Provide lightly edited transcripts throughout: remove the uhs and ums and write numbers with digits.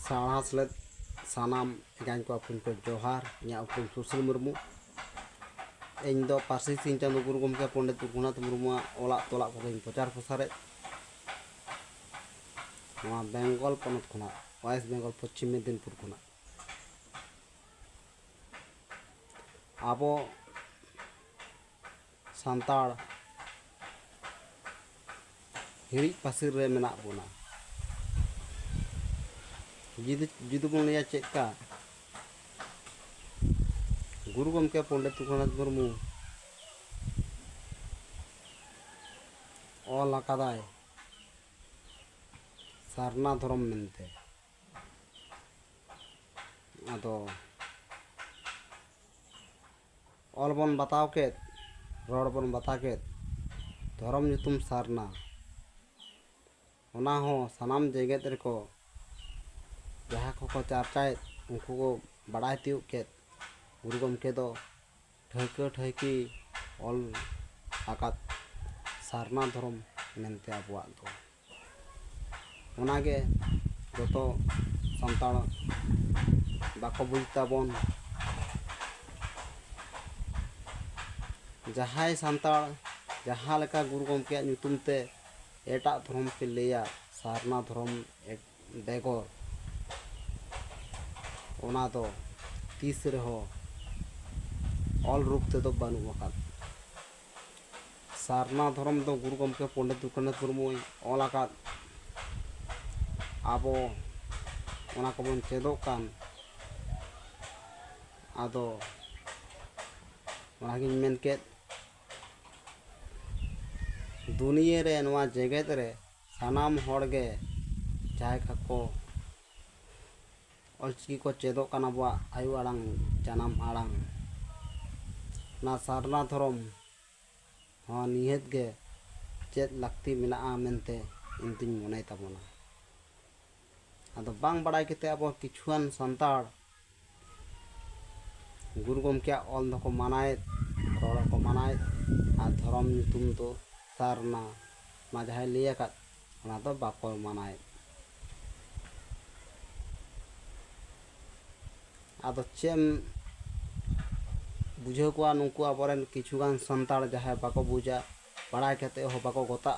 साढ़ा सेलेद सानाम गान को अपन को जोहार इᱧᱟᱹᱜ ᱩᱯᱨᱩᱢ ᱥᱩᱥᱤᱞ ᱢᱩᱨᱢᱩ ᱤᱧ ᱫᱚ ᱯᱟᱹᱨᱥᱤ ᱥᱤᱧ ᱪᱟᱸᱫᱳ ᱜᱩᱨᱩ ᱜᱚᱢᱠᱮ ᱯᱚᱱᱰᱤᱛ ᱨᱚᱜᱷᱩᱱᱟᱛᱷ ᱢᱩᱨᱢᱩᱣᱟᱜ ᱚᱞᱟᱜ ᱛᱚᱞᱟᱜ ᱠᱚᱜᱮᱧ ᱯᱨᱚᱪᱟᱨ ᱯᱨᱚᱥᱟᱨᱮᱫ ᱱᱚᱣᱟ ᱵᱮᱝᱜᱚᱞ ᱯᱚᱱᱚᱛ ᱠᱷᱚᱱᱟᱜ ᱳᱭᱮᱥᱴ ᱵᱮᱝᱜᱚᱞ ᱯᱚᱥᱪᱤᱢ ᱢᱮᱫᱽᱱᱤᱯᱩᱨ ᱠᱷᱚᱱᱟᱜ ᱟᱵᱚ ᱥᱟᱱᱛᱟᱲ ᱦᱤᱨᱤᱡ ᱯᱟᱹᱥᱤᱨ ᱨᱮ ᱢᱮᱱᱟᱜ ᱵᱚᱱᱟ जुदी बन लिया चेका गुरु गमके पंडित रघुनाथ मुर्मू ऑल अकादाय सारना धर्म मेनते आदो ऑल बन बताव के रोड बन बता के धर्म नितुम सारना ओना हो सनाम जगत रेको जहाँ को चर्चाए उनको को बड़ा तीव के गुरु गमके दो ठैक ठैकी ऑल आकात सारना धर्म मेनते आबुआ दो ओनागे जतो संताल बाको बुझताबन जहाय संताल जहाँ लेका गुरु गमके नुतुम ते एटा धर्म पे लिया सारना धर्म बेगोर ओना दो तीस रहो ऑल रूप ते दो बानु वकात सारना धर्म दो गुरु गमके पंडित रघुनाथ मुर्मू ऑल आकात आबो ओना को बन चेदो कान आदो ओना गिन मेन के दुनिया रे नवा जगत रे सानाम होड़गे जाय खाको अलचिकी को चेदो काना बुआ आयु आड़ांग जानाम आड़ांग ना सारना धर्म हाँ निहत गे चेद लाक्ति मेना मेनते इंतिन मोने ताबोना आदो बांग बड़ाई केते अब किछुआन संताड़ गुरु गमके ऑल दको मानाए रोड़ को मानाए आ धर्म नितुम तो सारना मा जहाय लिया का ओना तो बाको मानाए आदो चेम बुझे को नुकु आबरेन किछुगान संताड़ जहां बाको बुझा बड़ा कहते हो बाको गोता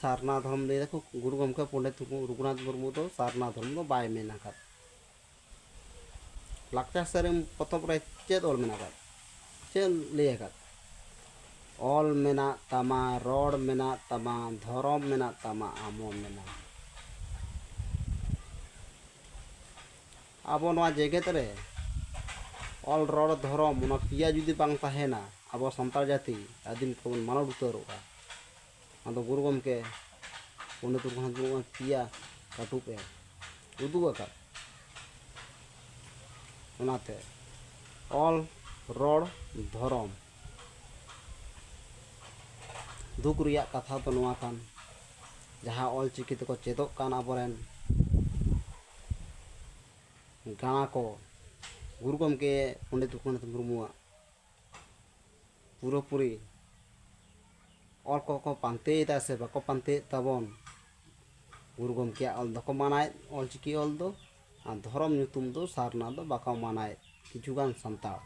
सारना धर्म ले देखो गुरु गमके पंडित रघुनाथ मुर्मू तो सारना धर्म तो बाय मेना का लाक्चा सेरेम पतब रे चेद ऑल मेना का चेद ले का ऑल मेना तमा रोड मेना तमा धर्म मेना तमा आमो मेना अब नवा जगत रे ऑल रोड धर्म ओना पिया जुदी बांग ताहेना अब संताल जाति आदिम को मानव उतरोगा आदो गुरु गमके पंडित रघुनाथ मुर्मू पिया काटू पे उदुगा का ओनाते ऑल रोड धर्म दुख रिया कथा तो नवा कान जहाँ ऑल चिकी तको चेदो कान आबरेन गाना को गुरु गमके पंडित रघुनाथ मुर्मू पूरी और को पांते से बाको पांते ताबन गुरु गमके ऑल दको मानाए ऑल चिकी ऑल दो आ धर्म नितुम दो सारना दो बाको मानाए किछुगान संताल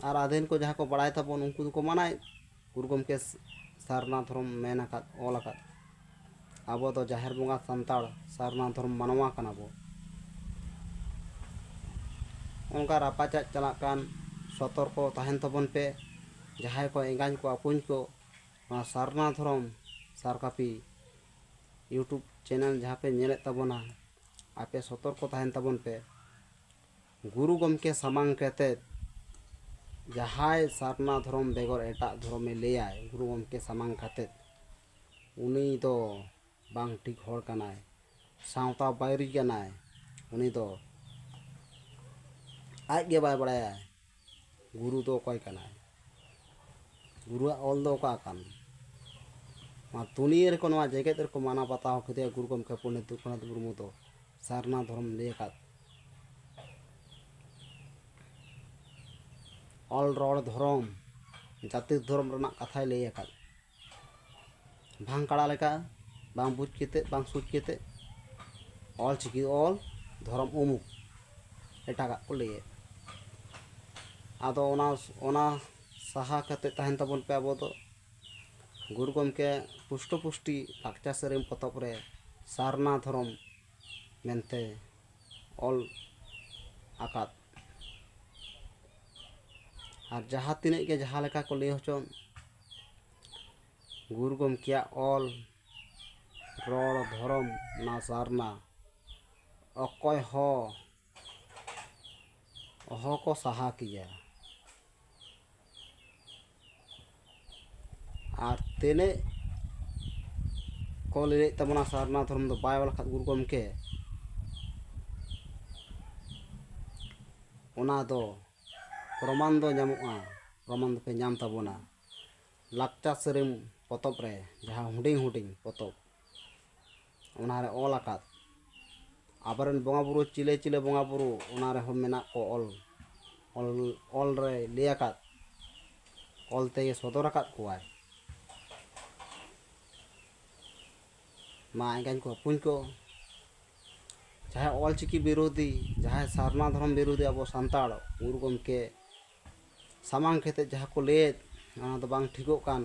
और आधेन को जहाँ को बड़ाई ताबन उनको को मानाए गुरु गमके सारना धर्म मेन आकात ऑल आकात आबो तो जाहिर बंगा संताड़ सारना धर्म मानवा कनाबो उनका रापाचा चलाकान सतर को तहन तबन पे जहां को एंगाज को अपुन को सारना धर्म सारकापी यूट्यूब चैनल जहाँ पे नेले तबना आपे सतर को तहन तबन पे गुरु गमके सामांग कहते जहां सारना धर्म बेगर एटा धर्म लेया गुरु गमके सामांग कहते उनी तो बांग ठीक होड़ कनाय सावता बायरी कनाय उनी तो आज के बाय बड़ाया गुरु तो कोई कनाय गुरु ऑल दो का कान मा दुनिया रे को नवा जगत रे को माना बताओ कते गुरु गमके पंडित रघुनाथ मुर्मू तो सारना धर्म ले का ऑल रोड धर्म जाति धर्म रना कथाय ले का भांग कड़ा लेका bang buj kete bang suj kete ol chiki ol dhorom umuk etaga ko leye ado ona saha kate tahen tabon pe abo do Guru Gomke pusto pusti lakcha serem potop re sarna dhorom mente ol akat আর যাহা তিনে গে যাহা লেখা ko lay hocon Guru Gomke ol rol dhorom na sarna okoy ho ko saha kiya আর তেনে ko lay tabona sarna dhorom do bay wala khat Guru Gomke ona do proman do nyamoa proman do pe nyam tabona lakcha serem potop re jaha huding huding potop ona re ol akat abaren bonga buru chile chile bonga buru ona re hom mena ko ol re lay akat ol te sodor akat kuai ma engan ko pun ko jaha ol chiki birodhi jaha sarna dhorom birodhi abo santar Guru Gomke samang kete jaha ko lay ona do bang thikok kan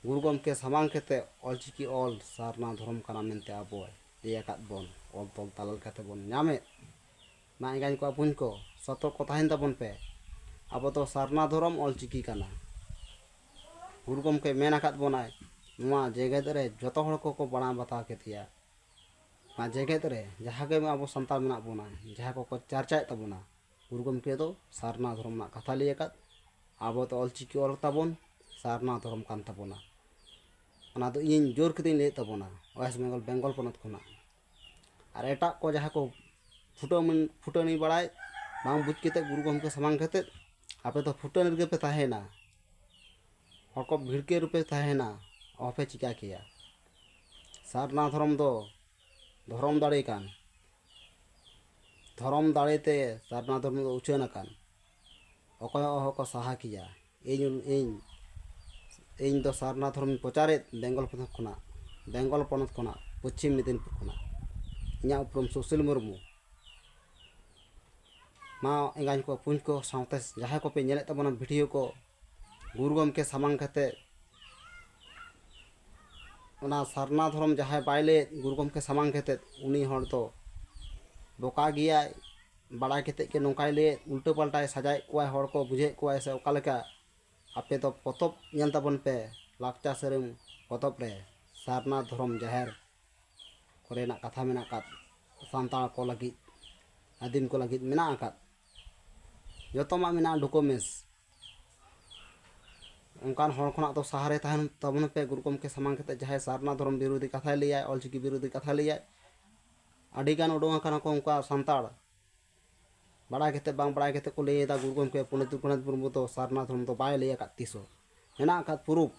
Guru Gomke samang kete ol chiki ol sarna dhorom kana mente abo lay akat bon ol tol talal kate bon nyame ma engan ko pun ko sotor ko tahen tabon pe abo to sarna dhorom ol chiki kana Guru Gomke men akat bonai nua jeget re joto hor ko bana bata ketia ma jeget re jaha ge abo santal mena bona jaha ko charcha tabona Guru Gomke do sarna dhorom na katha lay akat abo to ol chiki ol tabon sarna dhorom kan tabona ona do in jor kete lay tabona West Bengal ponot khona ar eta ko jaha ko futani barai bang buj kete Guru Gomke samang kete ape to futani ge pe tahena hor ko bhirke rupe tahena ope chika kiya sarna dhorom do dhorom dare kan dhorom dare te sarna dhorom do uchen akan okoy ko saha kiya ᱤᱧ ᱫᱚ ᱥᱟᱨᱱᱟ ᱫᱷᱚᱨᱚᱢ ᱯᱨᱚᱪᱟᱨᱮᱫ ᱵᱮᱝᱜᱚᱞ ᱯᱚᱱᱚᱛ ᱠᱷᱚᱱᱟᱜ ᱯᱚᱪᱷᱤᱢ ᱢᱮᱫᱽᱱᱤᱯᱩᱨ ᱠᱷᱚᱱᱟᱜ ᱤᱧᱟᱹᱜ ᱩᱯᱨᱩᱢ ᱥᱩᱥᱤᱞ ᱢᱩᱨᱢᱩ ᱢᱟ ᱮᱸᱜᱟᱧ ᱠᱚ ᱯᱩᱧ ᱠᱚ ᱥᱟᱶᱛᱮ ᱡᱟᱦᱟᱸᱭ ᱠᱚᱯᱮ ᱧᱮᱞᱮᱫ ᱛᱟᱵᱚᱱᱟ ᱵᱷᱤᱰᱤᱭᱳ ᱠᱚ Guru Gomke samang kate ona sarna dhorom jahay bay lay Guru Gomke samang kate uni hor do boka giyai badai kete ke nongkai lay ulto paltai sajai kuai hor ko bujhe kuai se oka leka ape to potop nyel tabon pe lakcha serem potop re sarna dhorom jaher korenak katha mena kat santal ko lagi adim ko lagi mena akat joto ma mena documents onkan hor khona to sahare tahen tabon pe Guru Gomke samang kate jahay sarna dhorom birodhi katha leyai ol chiki birodhi katha leyai adi gan odong akana ko onka santal badai kete bang badai kete ko lay da Guru Gomke Pandit Raghunath Murmu to sarna dhorom to bay lay akat tiso mena akat purup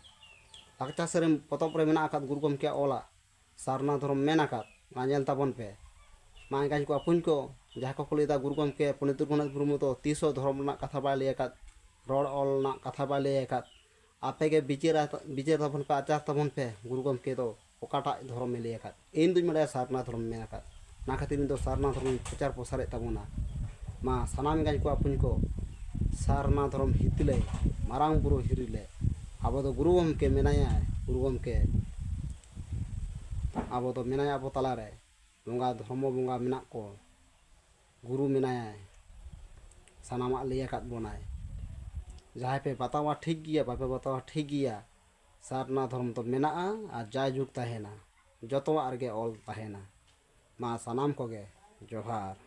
lakcha serem potop re mena akat Guru Gomke ola sarna dhorom men akat nganyel tabon pe ma engan ko apun ko jaha ko lay da Guru Gomke Pandit Raghunath Murmu to tiso dhorom na katha bay lay akat rod ol na katha bay lay akat apege bicer tabon pe achar tabon pe Guru Gomke do okata dhorom lay akat in duñ mada sarna dhorom men akat na khatir do sarna dhorom prochar posare tabona ma sanam engan ko apun ko sarna dhorom hitle marang buru hirile abo do Guru Gomke menaya Guru Gomke abo do menaya abo talare bonga dhomo bonga menak ko guru menaya sanamak lay akat bonai jahay pe batawa thik giya bape batawa thik giya sarna dhorom to menaa ar jay juk tahena jotowa arge ol tahena ma sanam koge johar